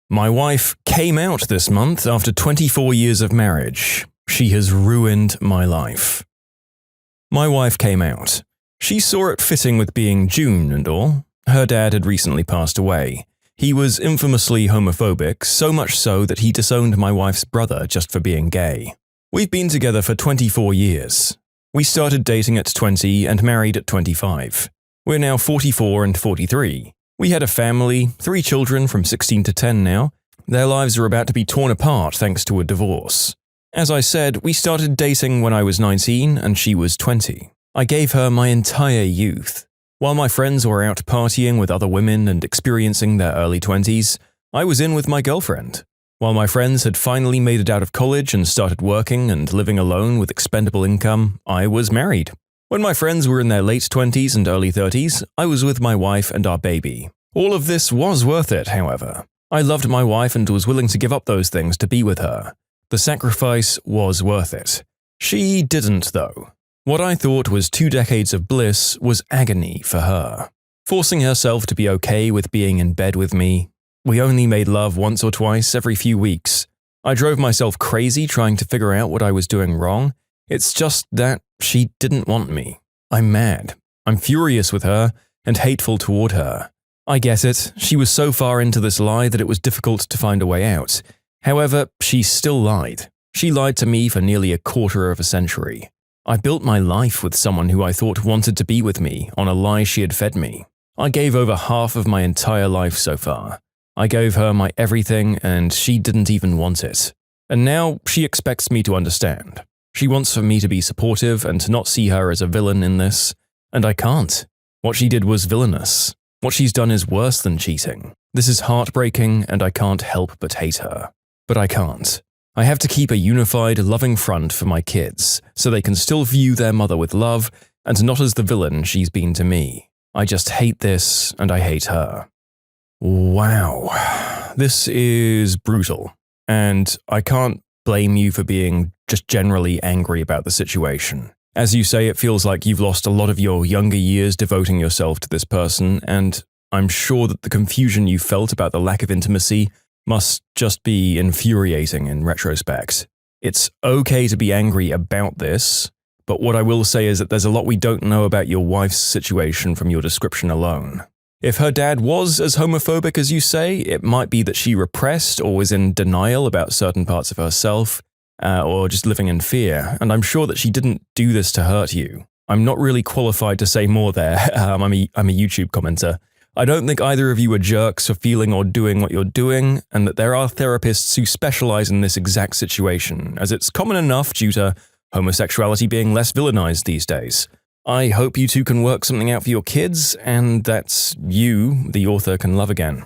My wife came out this month after 24 years of marriage. She has ruined my life. My wife came out. She saw it fitting with being June and all. Her dad had recently passed away. He was infamously homophobic, so much so that he disowned my wife's brother just for being gay. We've been together for 24 years. We started dating at 20 and married at 25. We're now 44 and 43. We had a family, 3 children from 16 to 10 now. Their lives are about to be torn apart thanks to a divorce. As I said, we started dating when I was 19 and she was 20. I gave her my entire youth. While my friends were out partying with other women and experiencing their early 20s, I was in with my girlfriend. While my friends had finally made it out of college and started working and living alone with expendable income, I was married. When my friends were in their late 20s and early 30s, I was with my wife and our baby. All of this was worth it, however. I loved my wife and was willing to give up those things to be with her. The sacrifice was worth it. She didn't, though. What I thought was 2 decades of bliss was agony for her. Forcing herself to be okay with being in bed with me. We only made love once or twice every few weeks. I drove myself crazy trying to figure out what I was doing wrong. It's just that she didn't want me. I'm mad. I'm furious with her and hateful toward her. I get it. She was so far into this lie that it was difficult to find a way out. However, she still lied. She lied to me for nearly a quarter of a century. I built my life with someone who I thought wanted to be with me on a lie she had fed me. I gave over half of my entire life so far. I gave her my everything and she didn't even want it. And now she expects me to understand. She wants for me to be supportive and to not see her as a villain in this. And I can't. What she did was villainous. What she's done is worse than cheating. This is heartbreaking and I can't help but hate her. But I can't. I have to keep a unified, loving front for my kids, so they can still view their mother with love and not as the villain she's been to me. I just hate this, and I hate her. Wow. This is brutal, and I can't blame you for being just generally angry about the situation. As you say, it feels like you've lost a lot of your younger years devoting yourself to this person, and I'm sure that the confusion you felt about the lack of intimacy must just be infuriating in retrospect. It's okay to be angry about this, but what I will say is that there's a lot we don't know about your wife's situation from your description alone. If her dad was as homophobic as you say, it might be that she repressed or was in denial about certain parts of herself, or just living in fear, and I'm sure that she didn't do this to hurt you. I'm not really qualified to say more there. I'm a YouTube commenter. I don't think either of you are jerks for feeling or doing what you're doing, and that there are therapists who specialize in this exact situation, as it's common enough due to homosexuality being less villainized these days. I hope you two can work something out for your kids, and that you, the author, can love again.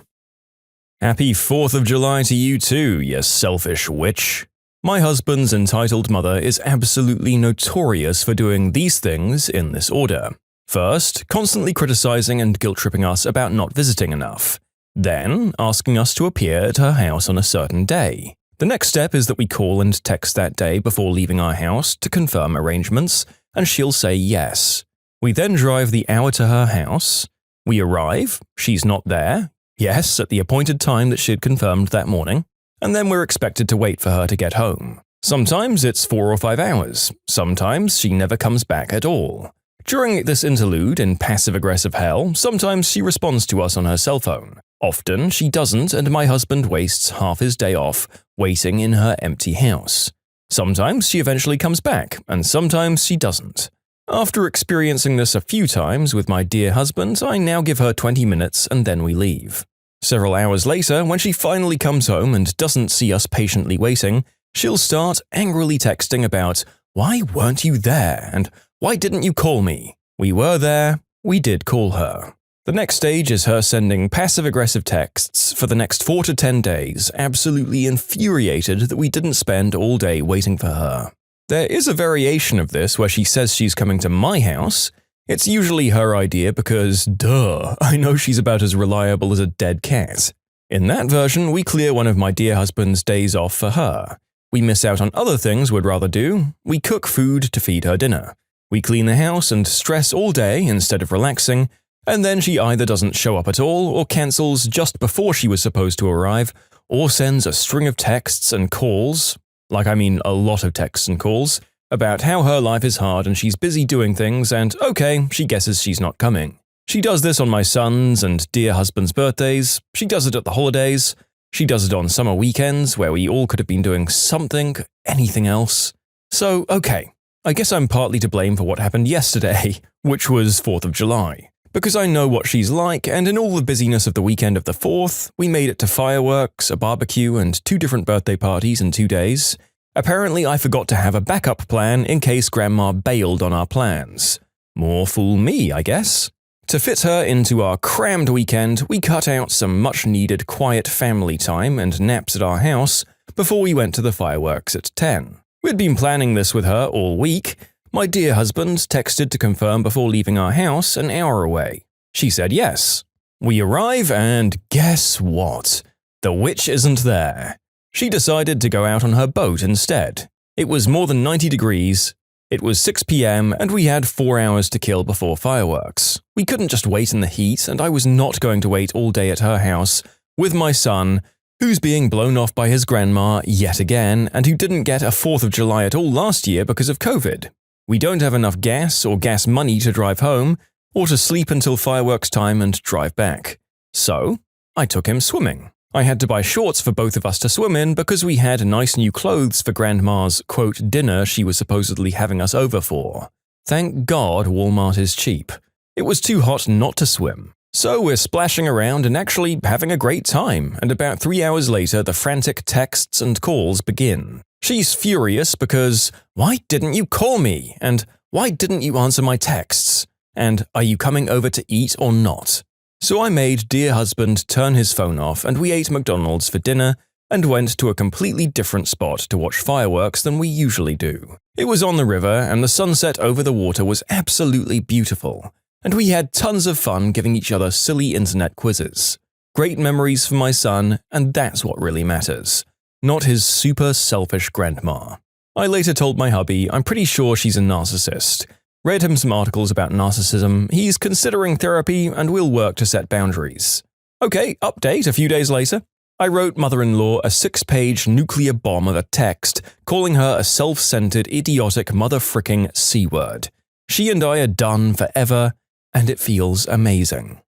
Happy 4th of July to you too, you selfish witch. My husband's entitled mother is absolutely notorious for doing these things in this order. First, constantly criticizing and guilt-tripping us about not visiting enough. Then, asking us to appear at her house on a certain day. The next step is that we call and text that day before leaving our house to confirm arrangements, and she'll say yes. We then drive the hour to her house. We arrive, she's not there, yes, at the appointed time that she'd confirmed that morning, and then we're expected to wait for her to get home. Sometimes it's 4 or 5 hours, sometimes she never comes back at all. During this interlude in passive-aggressive hell, sometimes she responds to us on her cell phone. Often she doesn't, and my husband wastes half his day off waiting in her empty house. Sometimes she eventually comes back, and sometimes she doesn't. After experiencing this a few times with my dear husband, I now give her 20 minutes and then we leave. Several hours later, when she finally comes home and doesn't see us patiently waiting, she'll start angrily texting about, "Why weren't you there?" and "Why didn't you call me?" We were there, we did call her. The next stage is her sending passive-aggressive texts for the next 4 to 10 days, absolutely infuriated that we didn't spend all day waiting for her. There is a variation of this where she says she's coming to my house. It's usually her idea because, duh, I know she's about as reliable as a dead cat. In that version, we clear one of my dear husband's days off for her. We miss out on other things we'd rather do. We cook food to feed her dinner. We clean the house and stress all day instead of relaxing, and then she either doesn't show up at all or cancels just before she was supposed to arrive, or sends a string of texts and calls, like I mean a lot of texts and calls, about how her life is hard and she's busy doing things and, okay, she guesses she's not coming. She does this on my son's and dear husband's birthdays, she does it at the holidays, she does it on summer weekends where we all could have been doing something, anything else. So, okay, I guess I'm partly to blame for what happened yesterday, which was 4th of July. Because I know what she's like, and in all the busyness of the weekend of the 4th, we made it to fireworks, a barbecue, and 2 different birthday parties in 2 days. Apparently, I forgot to have a backup plan in case Grandma bailed on our plans. More fool me, I guess. To fit her into our crammed weekend, we cut out some much-needed quiet family time and naps at our house before we went to the fireworks at 10. We'd been planning this with her all week. My dear husband texted to confirm before leaving our house an hour away. She said yes. We arrive and guess what? The witch isn't there. She decided to go out on her boat instead. It was more than 90 degrees. It was 6 p.m. and we had 4 hours to kill before fireworks. We couldn't just wait in the heat, and I was not going to wait all day at her house with my son, who's being blown off by his grandma yet again and who didn't get a 4th of July at all last year because of COVID. We don't have enough gas or gas money to drive home or to sleep until fireworks time and drive back. So, I took him swimming. I had to buy shorts for both of us to swim in because we had nice new clothes for Grandma's, quote, dinner she was supposedly having us over for. Thank God Walmart is cheap. It was too hot not to swim. So we're splashing around and actually having a great time, and about 3 hours later the frantic texts and calls begin. She's furious because, why didn't you call me? And why didn't you answer my texts? And are you coming over to eat or not? So I made dear husband turn his phone off and we ate McDonald's for dinner and went to a completely different spot to watch fireworks than we usually do. It was on the river and the sunset over the water was absolutely beautiful, and we had tons of fun giving each other silly internet quizzes. Great memories for my son, and that's what really matters, not his super selfish grandma. I later told my hubby I'm pretty sure she's a narcissist. Read him some articles about narcissism, he's considering therapy, and we'll work to set boundaries. Okay, update a few days later. I wrote mother-in-law a 6-page nuclear bomb of a text calling her a self-centered, idiotic mother-fricking C-word. She and I are done forever, and it feels amazing.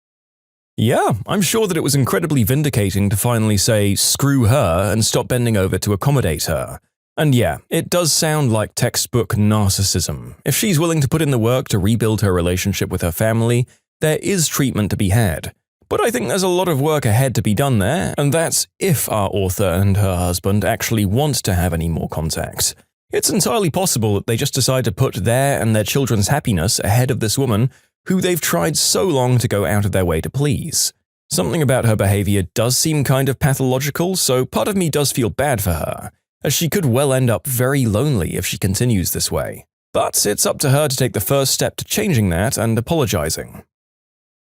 Yeah, I'm sure that it was incredibly vindicating to finally say screw her and stop bending over to accommodate her. And yeah, it does sound like textbook narcissism. If she's willing to put in the work to rebuild her relationship with her family, there is treatment to be had. But I think there's a lot of work ahead to be done there, and that's if our author and her husband actually want to have any more contact. It's entirely possible that they just decide to put their and their children's happiness ahead of this woman who they've tried so long to go out of their way to please. Something about her behavior does seem kind of pathological, so part of me does feel bad for her, as she could well end up very lonely if she continues this way. But it's up to her to take the first step to changing that and apologizing.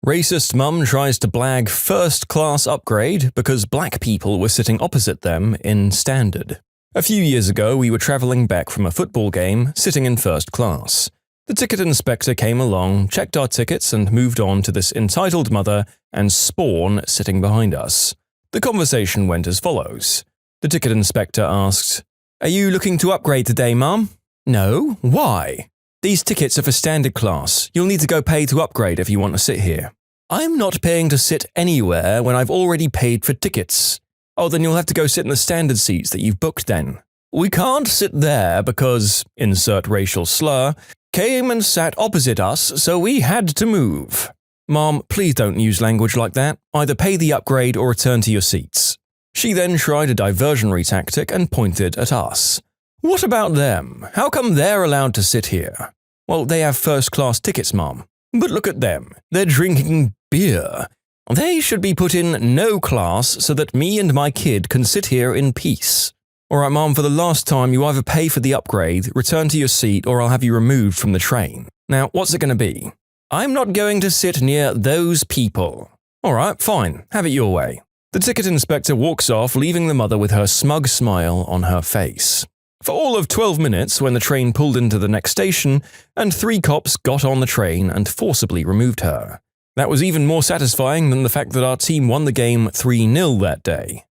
Racist mum tries to blag first-class upgrade because black people were sitting opposite them in standard. A few years ago, we were traveling back from a football game, sitting in first class. The ticket inspector came along, checked our tickets, and moved on to this entitled mother and spawn sitting behind us. The conversation went as follows. The ticket inspector asked, "Are you looking to upgrade today, Mum?" "No. Why?" "These tickets are for standard class. You'll need to go pay to upgrade if you want to sit here." "I'm not paying to sit anywhere when I've already paid for tickets." "Oh, then you'll have to go sit in the standard seats that you've booked then." "We can't sit there because," insert racial slur, "came and sat opposite us, so we had to move." "Mom, please don't use language like that. Either pay the upgrade or return to your seats." She then tried a diversionary tactic and pointed at us. "What about them? How come they're allowed to sit here?" "Well, they have first-class tickets, Mom." "But look at them. They're drinking beer. They should be put in no class so that me and my kid can sit here in peace." "All right, Mom, for the last time, you either pay for the upgrade, return to your seat, or I'll have you removed from the train. Now, what's it going to be?" "I'm not going to sit near those people." "All right, fine. Have it your way." The ticket inspector walks off, leaving the mother with her smug smile on her face. For all of 12 minutes when the train pulled into the next station, and 3 cops got on the train and forcibly removed her. That was even more satisfying than the fact that our team won the game 3-0 that day.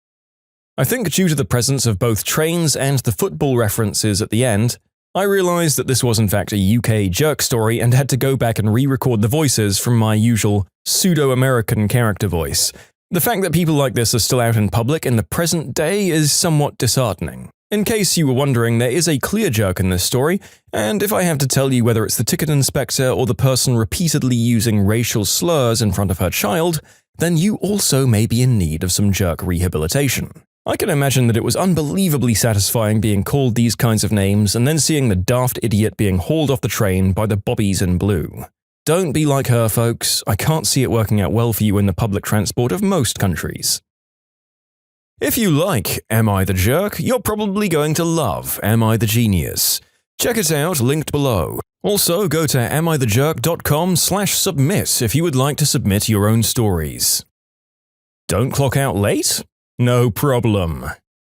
I think due to the presence of both trains and the football references at the end, I realized that this was in fact a UK jerk story and had to go back and re-record the voices from my usual pseudo-American character voice. The fact that people like this are still out in public in the present day is somewhat disheartening. In case you were wondering, there is a clear jerk in this story, and if I have to tell you whether it's the ticket inspector or the person repeatedly using racial slurs in front of her child, then you also may be in need of some jerk rehabilitation. I can imagine that it was unbelievably satisfying being called these kinds of names and then seeing the daft idiot being hauled off the train by the bobbies in blue. Don't be like her, folks. I can't see it working out well for you in the public transport of most countries. If you like Am I the Jerk, you're probably going to love Am I the Genius. Check it out, linked below. Also, go to amithejerk.com/submit if you would like to submit your own stories. Don't clock out late? No problem.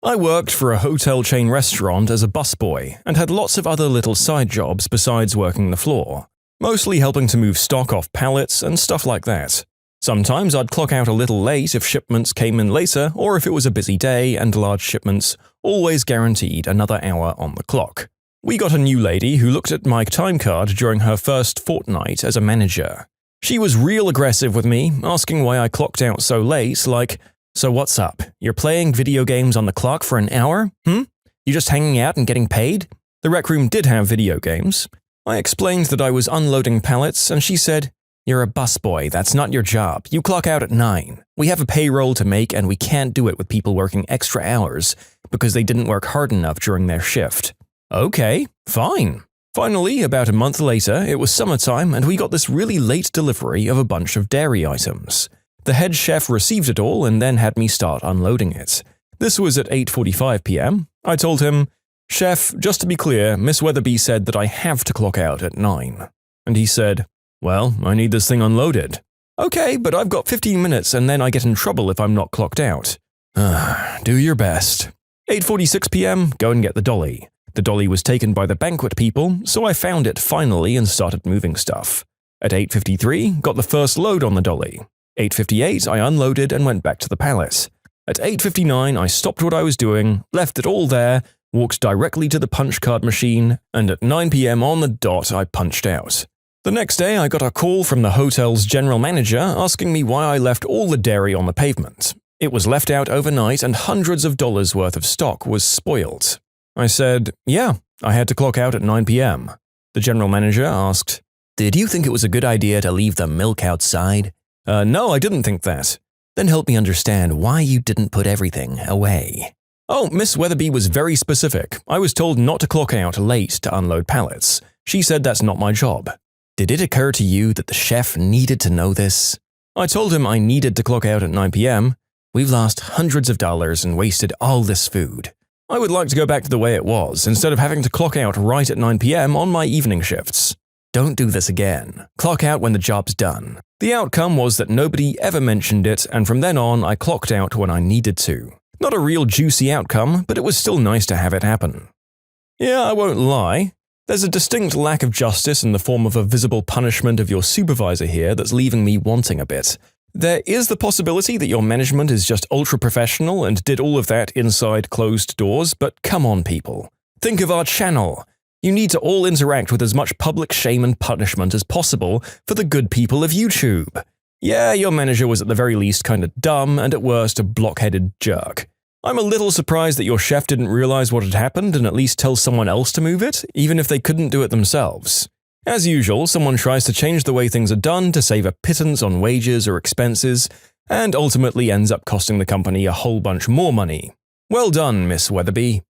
I worked for a hotel chain restaurant as a busboy and had lots of other little side jobs besides working the floor, mostly helping to move stock off pallets and stuff like that. Sometimes I'd clock out a little late if shipments came in later or if it was a busy day and large shipments always guaranteed another hour on the clock. We got a new lady who looked at my time card during her first fortnight as a manager. She was real aggressive with me, asking why I clocked out so late, like, "So what's up? You're playing video games on the clock for an hour? You just hanging out and getting paid?" The rec room did have video games. I explained that I was unloading pallets, and she said, "You're a busboy, that's not your job. You clock out at 9. We have a payroll to make and we can't do it with people working extra hours because they didn't work hard enough during their shift." Okay, fine. Finally, about a month later, it was summertime and we got this really late delivery of a bunch of dairy items. The head chef received it all and then had me start unloading it. This was at 8:45 p.m. I told him, "Chef, just to be clear, Miss Weatherby said that I have to clock out at 9. And he said, "Well, I need this thing unloaded." "Okay, but I've got 15 minutes and then I get in trouble if I'm not clocked out." Do your best. 8:46 p.m., go and get the dolly. The dolly was taken by the banquet people, so I found it finally and started moving stuff. At 8:53, got the first load on the dolly. 8:58, I unloaded and went back to the pallet. At 8:59, I stopped what I was doing, left it all there, walked directly to the punch card machine, and at 9 p.m. on the dot, I punched out. The next day, I got a call from the hotel's general manager asking me why I left all the dairy on the pavement. It was left out overnight and hundreds of dollars worth of stock was spoiled. I said, "Yeah, I had to clock out at 9 p.m. The general manager asked, "Did you think it was a good idea to leave the milk outside?" No, I didn't think that." "Then help me understand why you didn't put everything away." "Oh, Miss Weatherby was very specific. I was told not to clock out late to unload pallets. She said that's not my job." "Did it occur to you that the chef needed to know this?" I told him I needed to clock out at 9 p.m. "We've lost hundreds of dollars and wasted all this food. I would like to go back to the way it was, instead of having to clock out right at 9 p.m. on my evening shifts. Don't do this again. Clock out when the job's done." The outcome was that nobody ever mentioned it, and from then on, I clocked out when I needed to. Not a real juicy outcome, but it was still nice to have it happen. Yeah, I won't lie. There's a distinct lack of justice in the form of a visible punishment of your supervisor here that's leaving me wanting a bit. There is the possibility that your management is just ultra-professional and did all of that inside closed doors, but come on, people. Think of our channel. You need to all interact with as much public shame and punishment as possible for the good people of YouTube. Yeah, your manager was at the very least kind of dumb and at worst a blockheaded jerk. I'm a little surprised that your chef didn't realize what had happened and at least tell someone else to move it, even if they couldn't do it themselves. As usual, someone tries to change the way things are done to save a pittance on wages or expenses, and ultimately ends up costing the company a whole bunch more money. Well done, Miss Weatherby.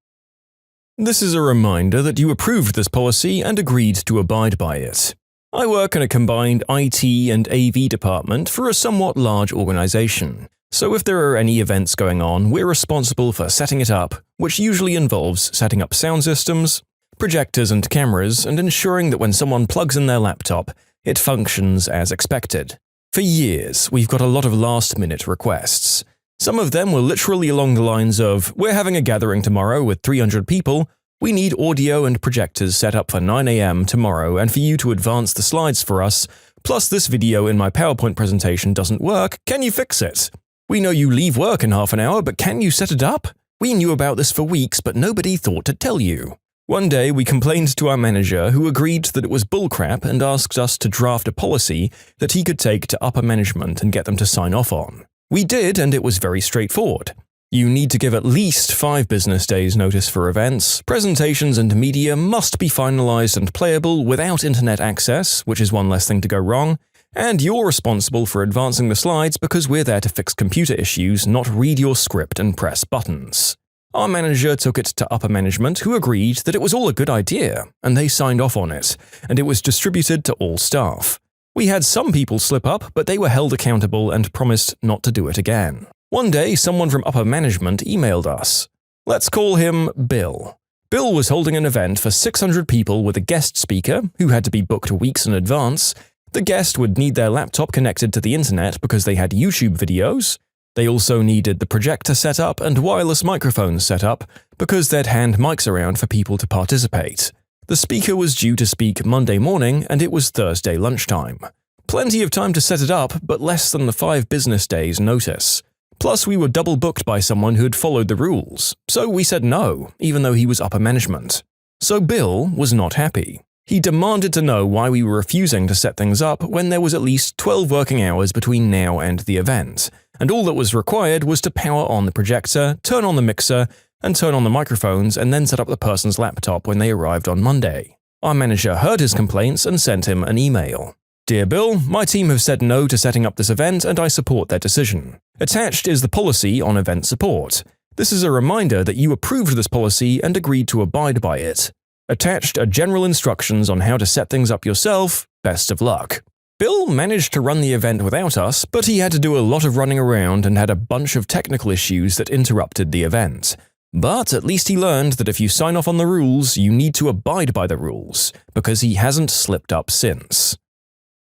This is a reminder that you approved this policy and agreed to abide by it. I work in a combined IT and AV department for a somewhat large organization, so if there are any events going on, we're responsible for setting it up, which usually involves setting up sound systems, projectors and cameras, and ensuring that when someone plugs in their laptop, it functions as expected. For years, we've got a lot of last-minute requests. Some of them were literally along the lines of, "We're having a gathering tomorrow with 300 people. We need audio and projectors set up for 9 a.m. tomorrow and for you to advance the slides for us. Plus this video in my PowerPoint presentation doesn't work. Can you fix it? We know you leave work in half an hour, but can you set it up? We knew about this for weeks, but nobody thought to tell you." One day, we complained to our manager, who agreed that it was bullcrap and asked us to draft a policy that he could take to upper management and get them to sign off on. We did, and it was very straightforward. You need to give at least 5 business days notice for events, presentations and media must be finalized and playable without internet access, which is one less thing to go wrong, and you're responsible for advancing the slides because we're there to fix computer issues, not read your script and press buttons. Our manager took it to upper management, who agreed that it was all a good idea, and they signed off on it, and it was distributed to all staff. We had some people slip up, but they were held accountable and promised not to do it again. One day, someone from upper management emailed us. Let's call him Bill. Bill was holding an event for 600 people with a guest speaker, who had to be booked weeks in advance. The guest would need their laptop connected to the internet because they had YouTube videos. They also needed the projector set up and wireless microphones set up because they'd hand mics around for people to participate. The speaker was due to speak Monday morning, and it was Thursday lunchtime. Plenty of time to set it up, but less than the 5 business days' notice. Plus, we were double booked by someone who had followed the rules, so we said no, even though he was upper management. So Bill was not happy. He demanded to know why we were refusing to set things up when there was at least 12 working hours between now and the event, and all that was required was to power on the projector, turn on the mixer, and turn on the microphones and then set up the person's laptop when they arrived on Monday. Our manager heard his complaints and sent him an email. "Dear Bill, my team have said no to setting up this event and I support their decision. Attached is the policy on event support. This is a reminder that you approved this policy and agreed to abide by it. Attached are general instructions on how to set things up yourself. Best of luck." Bill managed to run the event without us, but he had to do a lot of running around and had a bunch of technical issues that interrupted the event. But at least he learned that if you sign off on the rules, you need to abide by the rules, because he hasn't slipped up since.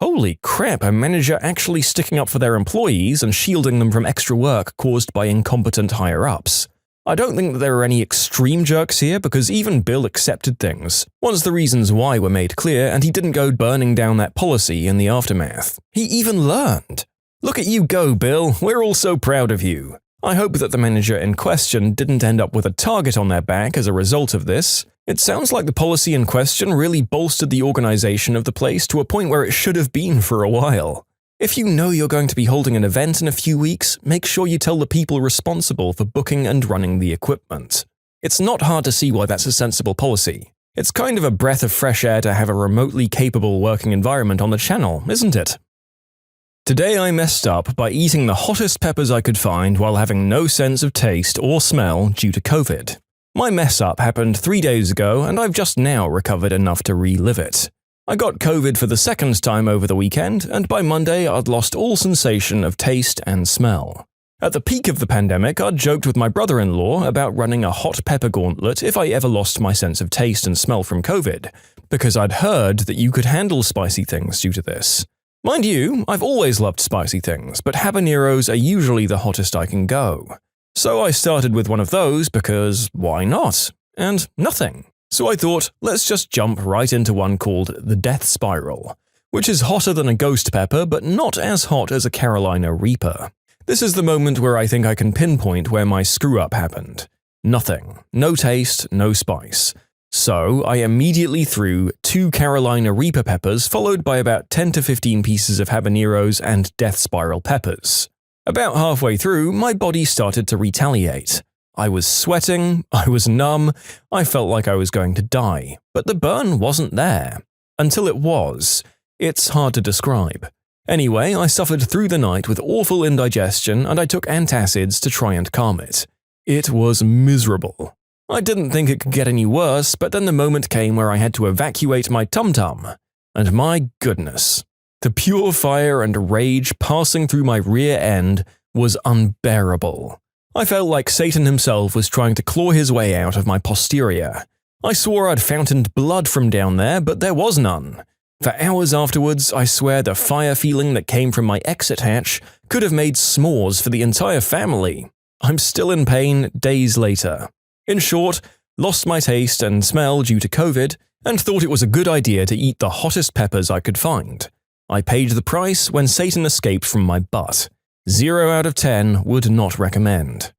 Holy crap, a manager actually sticking up for their employees and shielding them from extra work caused by incompetent higher-ups. I don't think that there are any extreme jerks here because even Bill accepted things, once the reasons why were made clear, and he didn't go burning down that policy in the aftermath. He even learned. Look at you go, Bill, we're all so proud of you. I hope that the manager in question didn't end up with a target on their back as a result of this. It sounds like the policy in question really bolstered the organization of the place to a point where it should have been for a while. If you know you're going to be holding an event in a few weeks, make sure you tell the people responsible for booking and running the equipment. It's not hard to see why that's a sensible policy. It's kind of a breath of fresh air to have a remotely capable working environment on the channel, isn't it? Today I messed up by eating the hottest peppers I could find while having no sense of taste or smell due to COVID. My mess up happened 3 days ago and I've just now recovered enough to relive it. I got COVID for the second time over the weekend, and by Monday I'd lost all sensation of taste and smell. At the peak of the pandemic, I'd joked with my brother-in-law about running a hot pepper gauntlet if I ever lost my sense of taste and smell from COVID, because I'd heard that you could handle spicy things due to this. Mind you, I've always loved spicy things, but habaneros are usually the hottest I can go. So I started with one of those because why not? And nothing. So I thought, let's just jump right into one called the Death Spiral, which is hotter than a ghost pepper but not as hot as a Carolina Reaper. This is the moment where I think I can pinpoint where my screw-up happened. Nothing. No taste, no spice. So I immediately threw 2 Carolina Reaper peppers followed by about 10 to 15 pieces of habaneros and Death Spiral peppers. About halfway through, my body started to retaliate. I was sweating, I was numb, I felt like I was going to die, but the burn wasn't there. Until it was. It's hard to describe. Anyway, I suffered through the night with awful indigestion and I took antacids to try and calm it. It was miserable. I didn't think it could get any worse, but then the moment came where I had to evacuate my tum-tum. And my goodness, the pure fire and rage passing through my rear end was unbearable. I felt like Satan himself was trying to claw his way out of my posterior. I swore I'd fountained blood from down there, but there was none. For hours afterwards, I swear the fire feeling that came from my exit hatch could have made s'mores for the entire family. I'm still in pain days later. In short, lost my taste and smell due to COVID, and thought it was a good idea to eat the hottest peppers I could find. I paid the price when Satan escaped from my butt. 0 out of 10 would not recommend.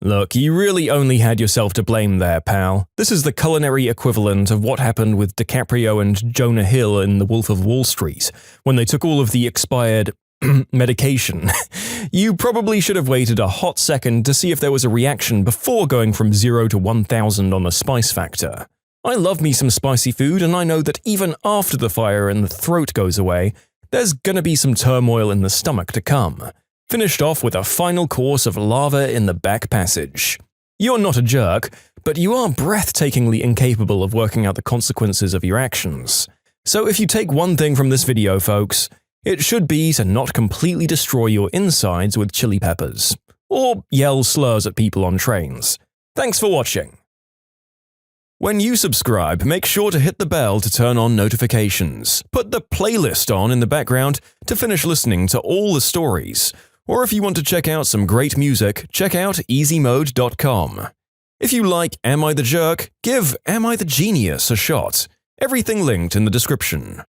Look, you really only had yourself to blame there, pal. This is the culinary equivalent of what happened with DiCaprio and Jonah Hill in The Wolf of Wall Street, when they took all of the expired medication. You probably should have waited a hot second to see if there was a reaction before going from 0 to 1000 on the spice factor. I love me some spicy food, and I know that even after the fire and the throat goes away, there's gonna be some turmoil in the stomach to come. Finished off with a final course of lava in the back passage. You're not a jerk, but you are breathtakingly incapable of working out the consequences of your actions. So if you take one thing from this video, folks, it should be to not completely destroy your insides with chili peppers, or yell slurs at people on trains. Thanks for watching. When you subscribe, make sure to hit the bell to turn on notifications. Put the playlist on in the background to finish listening to all the stories. Or if you want to check out some great music, check out easymode.com. If you like Am I the Jerk, give Am I the Genius a shot. Everything linked in the description.